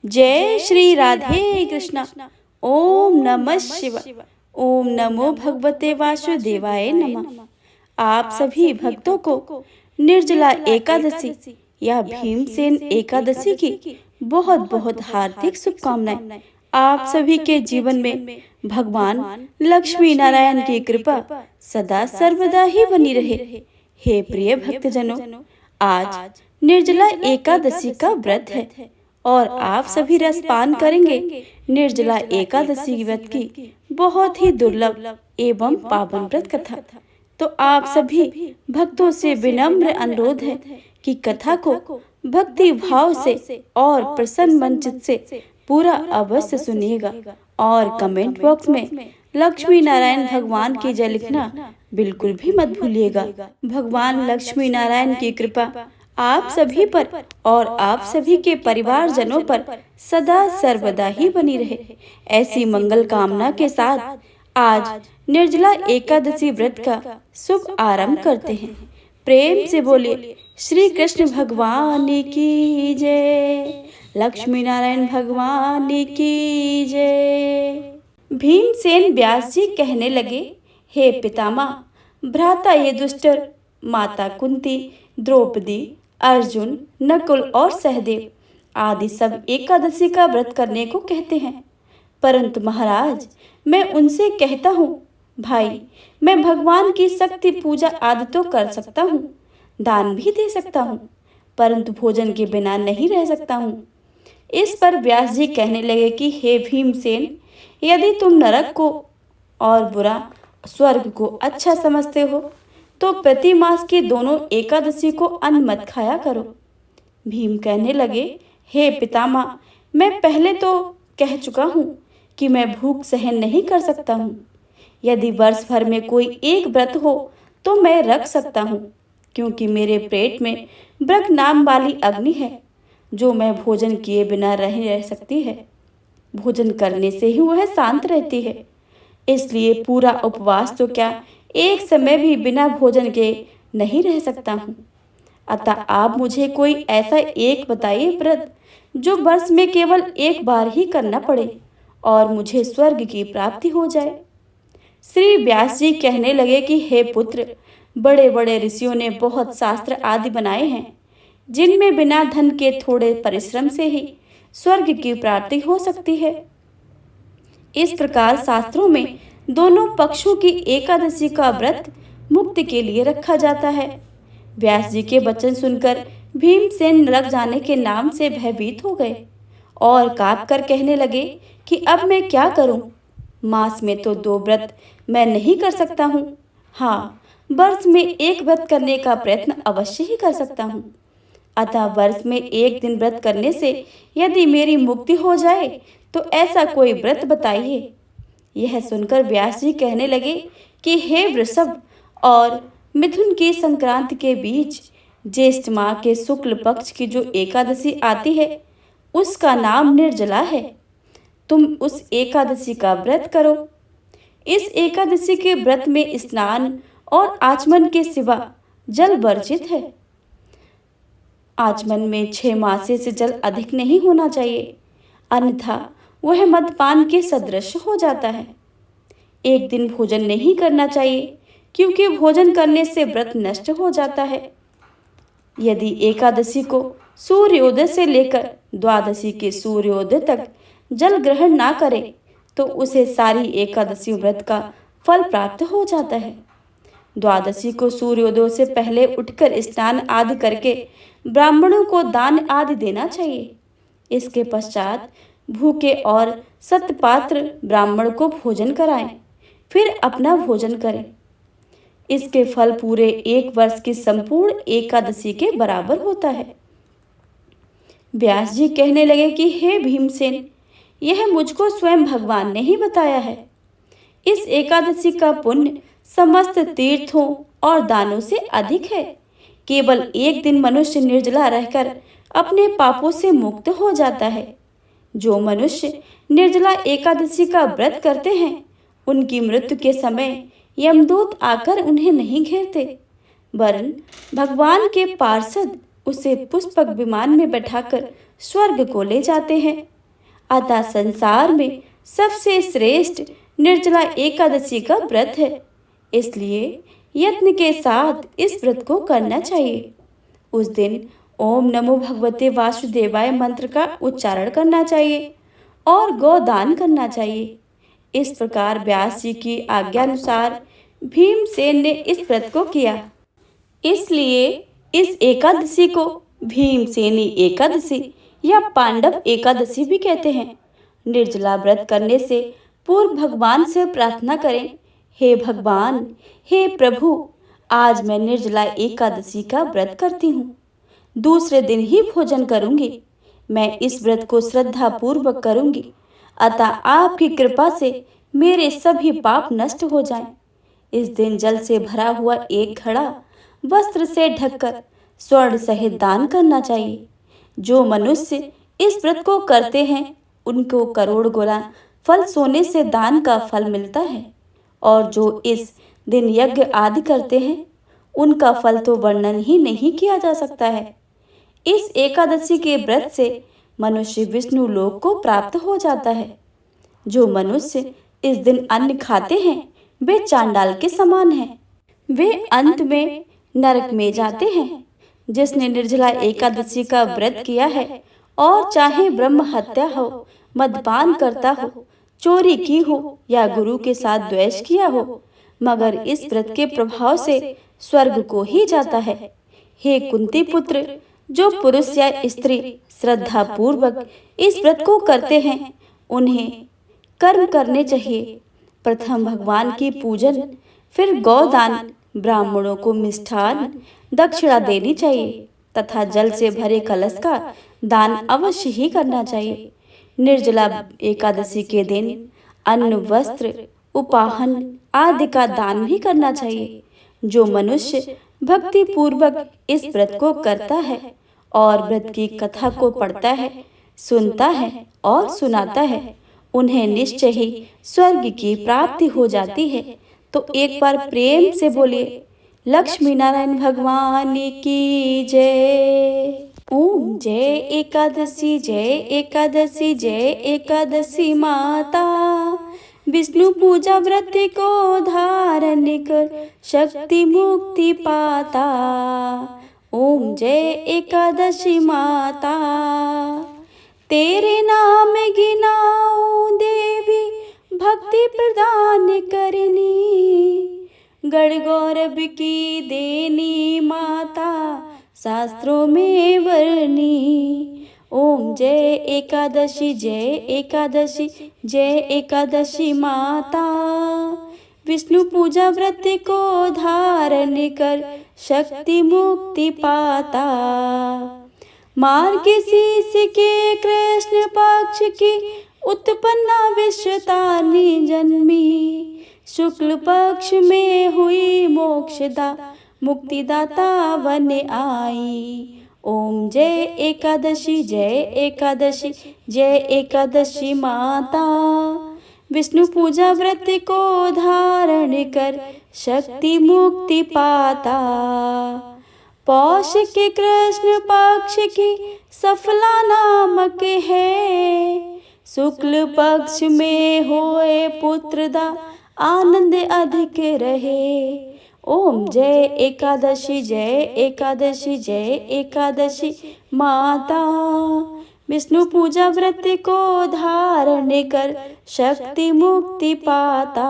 जय श्री राधे कृष्णा। ओम नमः शिवाय। ओम नमो भगवते वासुदेवाय नमः। आप सभी भक्तों को निर्जला एकादशी या भीमसेन एकादशी की बहुत बहुत हार्दिक शुभकामनाएं। आप सभी के जीवन में भगवान लक्ष्मी नारायण की कृपा सदा सर्वदा ही बनी रहे। हे प्रिय भक्तजनों, आज निर्जला एकादशी का व्रत है और आप सभी रसपान करेंगे। निर्जला एकादशी व्रत की बहुत ही दुर्लभ एवं पावन व्रत कथा। तो आप सभी भक्तों से विनम्र अनुरोध है कि कथा को भक्ति भाव से और प्रसन्न मन चित्त से पूरा अवश्य सुनिएगा और कमेंट बॉक्स में लक्ष्मी नारायण भगवान की जय लिखना बिल्कुल भी मत भूलिएगा। भगवान लक्ष्मी नारायण की कृपा आप सभी पर और आप सभी के परिवारजनों पर सदा सर्वदा ही बनी रहे। ऐसी मंगल कामना के साथ आज निर्जला एकादशी व्रत का शुभ आरंभ करते हैं। प्रेम से बोलिए श्री कृष्ण भगवान की जय, लक्ष्मी नारायण भगवान की जय। भीमसेन व्यास जी कहने लगे, हे पितामह, भ्राता ये दुष्टर माता कुंती, द्रौपदी, अर्जुन, नकुल और सहदेव आदि सब एकादशी का व्रत करने को कहते हैं, परंतु महाराज मैं उनसे कहता हूँ, भाई मैं भगवान की शक्ति पूजा आदि तो कर सकता हूँ, दान भी दे सकता हूँ, परंतु भोजन के बिना नहीं रह सकता हूँ। इस पर व्यास जी कहने लगे कि हे भीमसेन, यदि तुम नरक को और बुरा स्वर्ग को अच्छा समझते हो तो प्रति मास की दोनों एकादशी को अन्न मत खाया करो। भीम कहने लगे, हे पितामह, मैं पहले तो कह चुका हूँ कि मैं भूख सहन नहीं कर सकता हूँ। यदि वर्ष भर में कोई एक व्रत हो तो मैं रख सकता हूँ, क्योंकि मेरे पेट में ब्रह्म नाम वाली अग्नि है जो मैं भोजन किए बिना रह सकती है। भोजन करने से ही वह शांत रहती है, इसलिए पूरा उपवास तो क्या एक समय भी बिना भोजन के नहीं रह सकता हूँ। अतः आप मुझे कोई ऐसा एक बताइए व्रत जो वर्ष में केवल एक बार ही करना पड़े और मुझे स्वर्ग की प्राप्ति हो जाए। श्री व्यास जी कहने लगे कि हे पुत्र, बड़े बड़े ऋषियों ने बहुत शास्त्र आदि बनाए हैं जिनमें बिना धन के थोड़े परिश्रम से ही स्वर्ग की प्राप्ति हो सकती है। इस प्रकार शास्त्रों में दोनों पक्षों की एकादशी का व्रत मुक्ति के लिए रखा जाता है। व्यास जी के वचन सुनकर भीमसेन नरक जाने के नाम से भयभीत हो गए और काँप कर कहने लगे कि अब मैं क्या करूं? मास में तो 2 व्रत मैं नहीं कर सकता हूं। हाँ, वर्ष में एक व्रत करने का प्रयत्न अवश्य ही कर सकता हूं। अतः वर्ष में एक दिन व्रत करने से यदि मेरी मुक्ति हो जाए तो ऐसा कोई व्रत बताइए। यह सुनकर व्यास जी कहने लगे कि हे वृषभ और मिथुन की संक्रांति के बीच ज्येष्ठ माह के शुक्ल पक्ष की जो एकादशी आती है उसका नाम निर्जला है। तुम उस एकादशी का व्रत करो। इस एकादशी के व्रत में स्नान और आचमन के सिवा जल वर्जित है। आचमन में 6 मासे से जल अधिक नहीं होना चाहिए, अन्यथा वह मदपान के सदृश हो जाता है। एक दिन भोजन नहीं करना चाहिए, क्योंकि भोजन करने से व्रत नष्ट हो जाता है। यदि एकादशी को सूर्योदय से लेकर द्वादशी के सूर्योदय तक जल ग्रहण ना करे तो उसे सारी एकादशी व्रत का फल प्राप्त हो जाता है। द्वादशी को सूर्योदय से पहले उठकर स्नान आदि करके ब्राह्मणों को दान आदि देना चाहिए। इसके पश्चात भूखे और सतपात्र ब्राह्मण को भोजन कराएं, फिर अपना भोजन करें। इसके फल पूरे 1 वर्ष की संपूर्ण एकादशी के बराबर होता है। व्यास जी कहने लगे कि हे भीमसेन, यह मुझको स्वयं भगवान ने ही बताया है। इस एकादशी का पुण्य समस्त तीर्थों और दानों से अधिक है। केवल एक दिन मनुष्य निर्जला रहकर अपने पापों से मुक्त हो जाता है। जो मनुष्य निर्जला एकादशी का व्रत करते हैं उनकी मृत्यु के समय यमदूत आकर उन्हें नहीं घेरते, वरन भगवान के पार्षद उसे पुष्पक विमान में बैठाकर स्वर्ग को ले जाते हैं। अतः संसार में सबसे श्रेष्ठ निर्जला एकादशी का व्रत है। इसलिए यत्न के साथ इस व्रत को करना चाहिए। उस दिन ओम नमो भगवते वासुदेवाय मंत्र का उच्चारण करना चाहिए और गोदान करना चाहिए। इस प्रकार व्यास जी की आज्ञा अनुसार भीमसेन ने इस व्रत को किया। इसलिए इस एकादशी को भीमसेनी एकादशी या पांडव एकादशी भी कहते हैं। निर्जला व्रत करने से पूर्व भगवान से प्रार्थना करें, हे भगवान, हे प्रभु, आज मैं निर्जला एकादशी का व्रत करती हूँ। दूसरे दिन ही भोजन करूंगी। मैं इस व्रत को श्रद्धा पूर्वक करूंगी, अतः आपकी कृपा से मेरे सभी पाप नष्ट हो जाएं। इस दिन जल से भरा हुआ एक घड़ा वस्त्र से ढककर स्वर्ण सहित दान करना चाहिए। जो मनुष्य इस व्रत को करते हैं उनको करोड़ गुना फल सोने से दान का फल मिलता है, और जो इस दिन यज्ञ आदि करते हैं उनका फल तो वर्णन ही नहीं किया जा सकता है। इस एकादशी के व्रत से मनुष्य विष्णु लोक को प्राप्त हो जाता है। जो मनुष्य इस दिन अन्न खाते हैं वे चांडाल के समान हैं। वे अंत में नरक में जाते हैं। जिसने निर्जला एकादशी का व्रत किया है और चाहे ब्रह्म हत्या हो, मद्यपान करता हो, चोरी की हो या गुरु के साथ द्वेष किया हो, मगर इस व्रत के प्रभाव से स्वर्ग को ही जाता है। हे कुंती पुत्र, जो पुरुष या स्त्री श्रद्धा पूर्वक इस व्रत को करते हैं उन्हें कर्म करने चाहिए। प्रथम भगवान की पूजन, फिर गौदान, ब्राह्मणों को मिष्ठान दक्षिणा देनी चाहिए तथा जल से भरे कलश का दान अवश्य ही करना चाहिए। निर्जला एकादशी के दिन अन्न, वस्त्र, उपाहन आदि का दान भी करना चाहिए। जो मनुष्य भक्ति पूर्वक इस व्रत को करता है और व्रत की कथा को पढ़ता है, सुनता है और सुनाता है, उन्हें निश्चय ही स्वर्ग की प्राप्ति हो जाती है। तो एक बार प्रेम से बोलिए, लक्ष्मी नारायण भगवान की जय। ओम जय एकादशी, जय एकादशी, जय एकादशी माता। विष्णु पूजा व्रत को धारण कर शक्ति मुक्ति पाता। ओम जय एकादशी माता। तेरे नाम गिनाऊं देवी, भक्ति प्रदान करनी, गढ़ गौरव की देनी माता, शास्त्रों में वर्णी। ओम जय एकादशी, जय एकादशी, जय एकादशी माता। विष्णु पूजा व्रत को धारण कर शक्ति मुक्ति पाता। मार्गशीर्ष के कृष्ण पक्ष की उत्पन्ना विश्वतानी जन्मी, शुक्ल पक्ष में हुई मोक्षदा मुक्तिदाता बन आई। ओम जय एकादशी, जय एकादशी, जय एकादशी माता। विष्णु पूजा व्रत को धारण कर शक्ति मुक्ति पाता। पौष के कृष्ण पक्ष की सफला नामक है, शुक्ल पक्ष में होए पुत्रदा आनंद अधिक रहे। ओम जय एकादशी, जय एकादशी, जय एकादशी माता। विष्णु पूजा व्रत को धारण कर शक्ति मुक्ति पाता।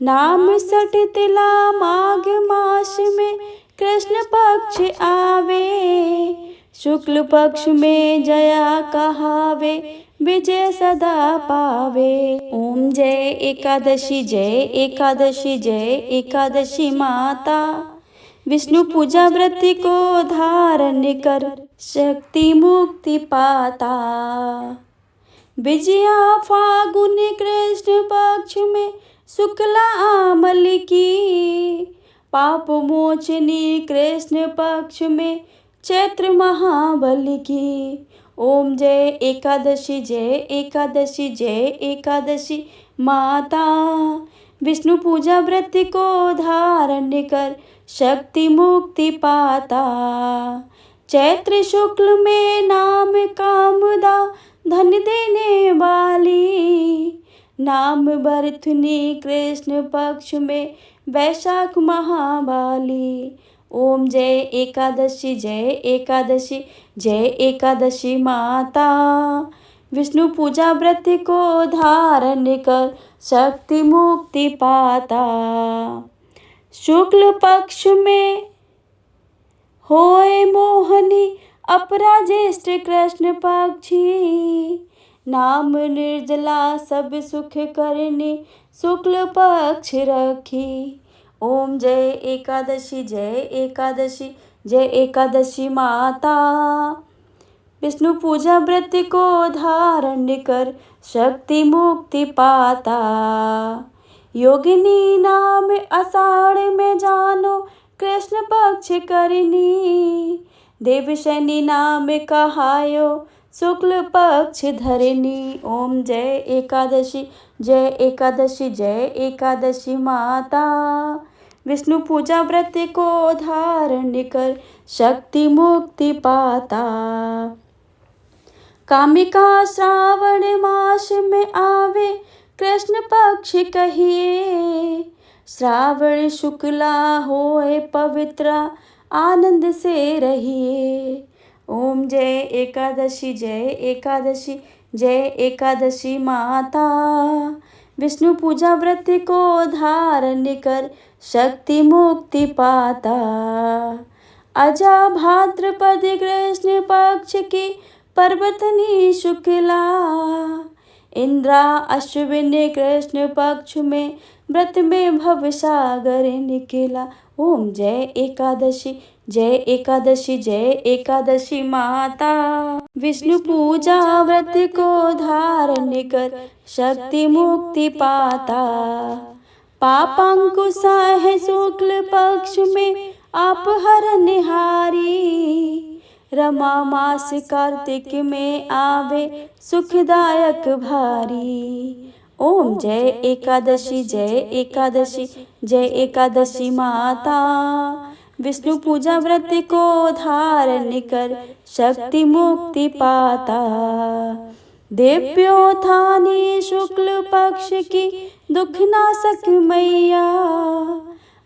नाम सठ तिला माघ मास में कृष्ण पक्ष आवे, शुक्ल पक्ष में जया कहावे, विजय सदा पावे। ओम जय एकादशी, जय एकादशी, जय एकादशी माता। विष्णु पूजा व्रत को धारण कर शक्ति मुक्ति पाता। विजया फागुन कृष्ण पक्ष में शुक्ला आमल की, पाप मोचनी कृष्ण पक्ष में चैत्र महाबल की। ओम जय एकादशी, जय एकादशी, जय एकादशी माता। विष्णु पूजा व्रत को धारण कर शक्ति मुक्ति पाता। चैत्र शुक्ल में नाम कामदा धन देने वाली। नाम बरथुनी कृष्ण पक्ष में वैशाख महाबाली। ओम जय एकादशी जय एकादशी जय एकादशी माता। विष्णु पूजा व्रत को धारण कर शक्ति मुक्ति पाता। शुक्ल पक्ष में होए मोहनी अपराजेष्ठ कृष्ण पक्षी। नाम निर्जला सब सुख करने शुक्ल पक्ष रखी। ओम जय एकादशी जय एकादशी जय एकादशी माता। विष्णु पूजा व्रत को धारण कर शक्ति मुक्ति पाता। योगिनी नाम आषाढ़ में जानो कृष्ण पक्ष करनी। देव शनि नाम कहायो शुक्ल पक्ष धरनी। ओम जय एकादशी जय एकादशी जय एकादशी माता। विष्णु पूजा व्रत को धारण कर शक्ति मुक्ति पाता। कामिका श्रावण मास में आवे कृष्ण पक्ष कहिए। श्रावण शुक्ला होए पवित्र आनंद से रहिए। ओम जय एकादशी जय एकादशी जय एकादशी माता। विष्णु पूजा व्रत को धारण कर शक्ति मुक्ति पाता। अजा भाद्रपद कृष्ण पक्ष की पर्वतनी शुक्ला। इंद्रा अश्विन कृष्ण पक्ष में व्रत में भवसागर निकला। ओम जय एकादशी जय एकादशी जय एकादशी माता। विष्णु पूजा व्रत को धारण कर शक्ति मुक्ति पाता। पापांकुशा है शुक्ल पक्ष में आप हरनिहारी। रमा मास कार्तिक में आवे सुखदायक भारी। ओम जय एकादशी जय एकादशी जय एकादशी माता। विष्णु पूजा व्रत को धारण कर शक्ति मुक्ति पाता। देव्योत्थानी शुक्ल पक्ष की दुखनाशक मैया।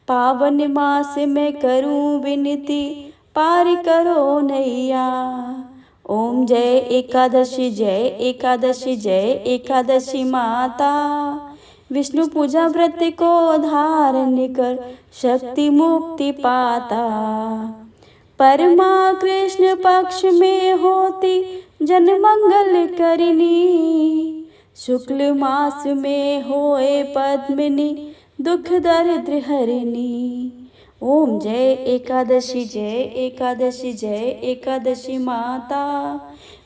पावन मास में करूं विनती पार करो नैया। ओम जय एकादशी जय एकादशी जय एकादशी माता। विष्णु पूजा व्रत को धारण कर शक्ति मुक्ति पाता। परमा कृष्ण पक्ष में होती जन मंगल करनी। शुक्ल मास में होए पद्मिनी दुख दरिद्र हरनी। ओम जय एकादशी जय एकादशी जय एकादशी माता।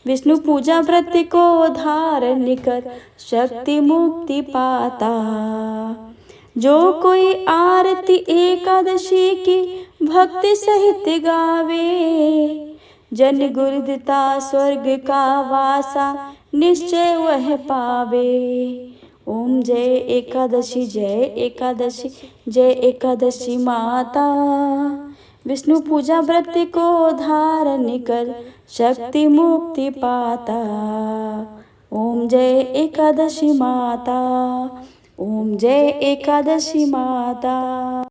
विष्णु पूजा व्रत को धारण कर शक्ति मुक्ति पाता। जो कोई आरती एकादशी की भक्ति सहित गावे। जन गुरुदिता स्वर्ग का वासा निश्चय वह पावे। ओम जय एकादशी जय एकादशी जय एकादशी माता। विष्णु पूजा व्रत को धारण कर शक्ति मुक्ति पाता। ओम जय एकादशी माता। ओम जय एकादशी माता।